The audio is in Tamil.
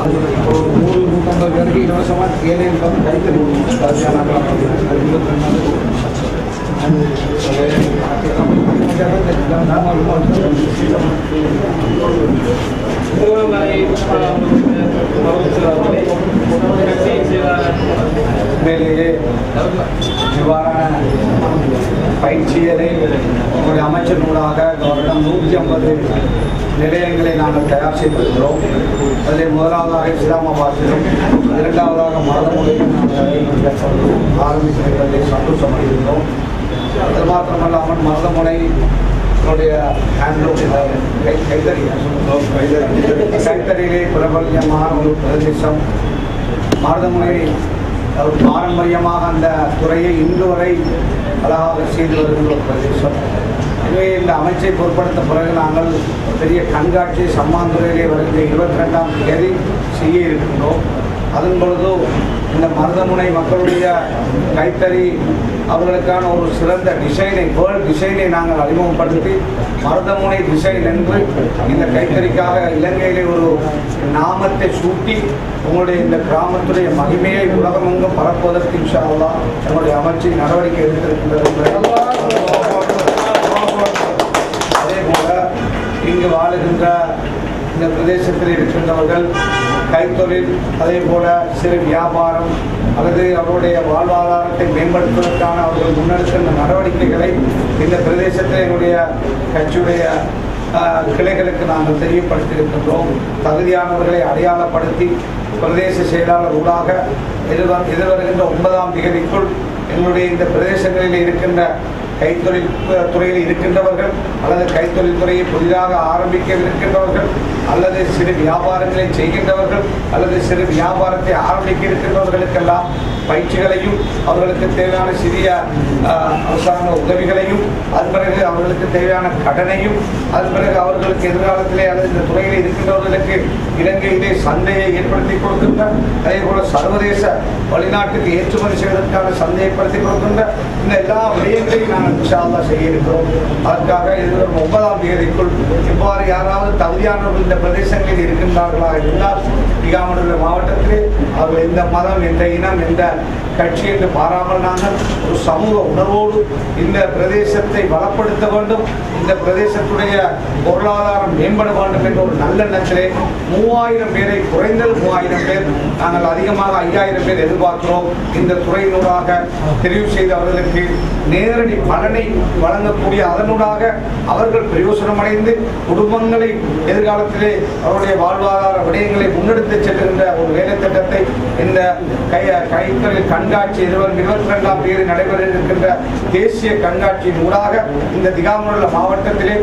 150 பேருக்கு இலவசமாக ஏழைகள் வந்து கைத்தறி மேலேயே இவ்வாறான பயிற்சிகளை உங்களுடைய அமைச்சர்களாக வருடம் 150 நிலையங்களை நாங்கள் தயார் செய்திருக்கிறோம். அதில் முதலாவதாக இஸ்லாமாபாத்திலும், இரண்டாவதாக மருதமுனையிலும் நாங்கள் ஆரம்பித்திருப்பதை சந்தோஷம் அடைகின்றோம். அது மாத்திரமல்லாமல் மருதமுனை கைத்தறியிலே பிரபல்யமான ஒரு பிரதேசம். மருதமுனை பாரம்பரியமாக அந்த துறையை இன்று வரை அழகாக செய்து வருகின்ற ஒரு பிரதேசம். எனவே இந்த அமைச்சை பொருட்படுத்த பிறகு நாங்கள் பெரிய கண்காட்சி சம்மாந்துறையிலே வருகின்ற 22ஆம் தேதி செய்ய இருக்கின்றோம். அதன் பொழுது இந்த மருதமுனை மக்களுடைய கைத்தறி அவர்களுக்கான ஒரு சிறந்த டிசைனை, வேர்ல்ட் டிசைனை நாங்கள் அறிமுகப்படுத்தி மருதமுனை டிசைன் என்று இந்த கைத்தறிக்காக இலங்கையிலே ஒரு நாமத்தை சூட்டி உங்களுடைய இந்த கிராமத்துடைய மகிமையை உலகமெங்கும் பரப்புவதற்கு இன்ஷா அல்லாஹ் நம்முடைய அமைச்சு நடவடிக்கை எடுத்திருக்கின்றது. அதே போல இங்கு வாழுகின்ற இந்த பிரதேசத்தில் இருக்கின்றவர்கள் கைத்தொழில், அதே போல சிறு வியாபாரம் அல்லது அவருடைய வாழ்வாதாரத்தை மேம்படுத்துவதற்கான அவர்கள் முன்னெடுக்கின்ற நடவடிக்கைகளை இந்த பிரதேசத்தில் எங்களுடைய கட்சியுடைய கிளைகளுக்கு நாங்கள் தெரியப்படுத்தியிருக்கின்றோம். தகுதியானவர்களை அடையாளப்படுத்தி பிரதேச செயலாளர் ஊடாக எதிர்வருகின்ற 9ஆம் தேதிக்குள் எங்களுடைய இந்த பிரதேசங்களில் இருக்கின்ற கைத்தொழில் துறையில் இருக்கின்றவர்கள் அல்லது கைத்தொழில் துறையை புதிதாக ஆரம்பிக்கவிருக்கின்றவர்கள் அல்லது சிறு வியாபாரங்களை செய்கின்றவர்கள் அல்லது சிறு வியாபாரத்தை ஆரம்பிக்க இருக்கின்றவர்களுக்கெல்லாம் பயிற்சிகளையும் அவர்களுக்கு தேவையான சிறிய அரசாங்க உதவிகளையும், அதன் பிறகு அவர்களுக்கு தேவையான கடனையும், அதன் பிறகு அவர்களுக்கு எதிர்காலத்திலே அல்லது இந்த துறையில் இருக்கின்றவர்களுக்கு இலங்கையிலே சந்தையை ஏற்படுத்தி கொடுக்கின்ற, அதே போல சர்வதேச வெளிநாட்டுக்கு ஏற்றுமதி செய்வதற்கான சந்தையை ஏற்படுத்தி கொடுக்கின்ற இந்த எல்லா விடயங்களையும் நாங்கள் இன்ஷா அல்லாஹ் செய்ய இருக்கிறோம். அதற்காக எதிர்வரும் 9ஆம் தேதிக்குள் இவ்வாறு யாராவது தகுதியானவர்கள் இந்த பிரதேசங்களில் இருக்கின்றார்களா இருந்தால் திகாமடுள்ள மாவட்டத்திலே அவர்கள் எந்த மதம், எந்த இனம், எந்த கட்சி என்று பாராமல் நாங்கள் ஒரு சமூக உணர்வோடு இந்த பிரதேசத்தை வளப்படுத்த வேண்டும், இந்த பிரதேசத்துடைய பொருளாதாரம் மேம்பட வேண்டும் என்ற ஒரு நல்லெண்ணத்திலே 3000 பேரை, குறைந்தது 3000 பேர், நாங்கள் அதிகமாக 5000 பேர் எதிர்பார்க்கிறோம். இந்த துறையினூடாக தெரிவு செய்த அவர்களுக்கு நேரடி பலனை வழங்கக்கூடிய, அதனூடாக அவர்கள் பிரயோசனம் அடைந்து குடும்பங்களை எதிர்காலத்திலே அவருடைய வாழ்வாதார விடயங்களை முன்னெடுத்து செல்கின்ற ஒரு வேலை திட்டத்தை இந்த கைத்தொழில் கண்காட்சி எதிர்வரும் 22ஆம் தேதி நடைபெற இருக்கின்ற தேசிய கண்காட்சியின் ஊடாக இந்த திகாமடுள்ள மாவட்டத்திலே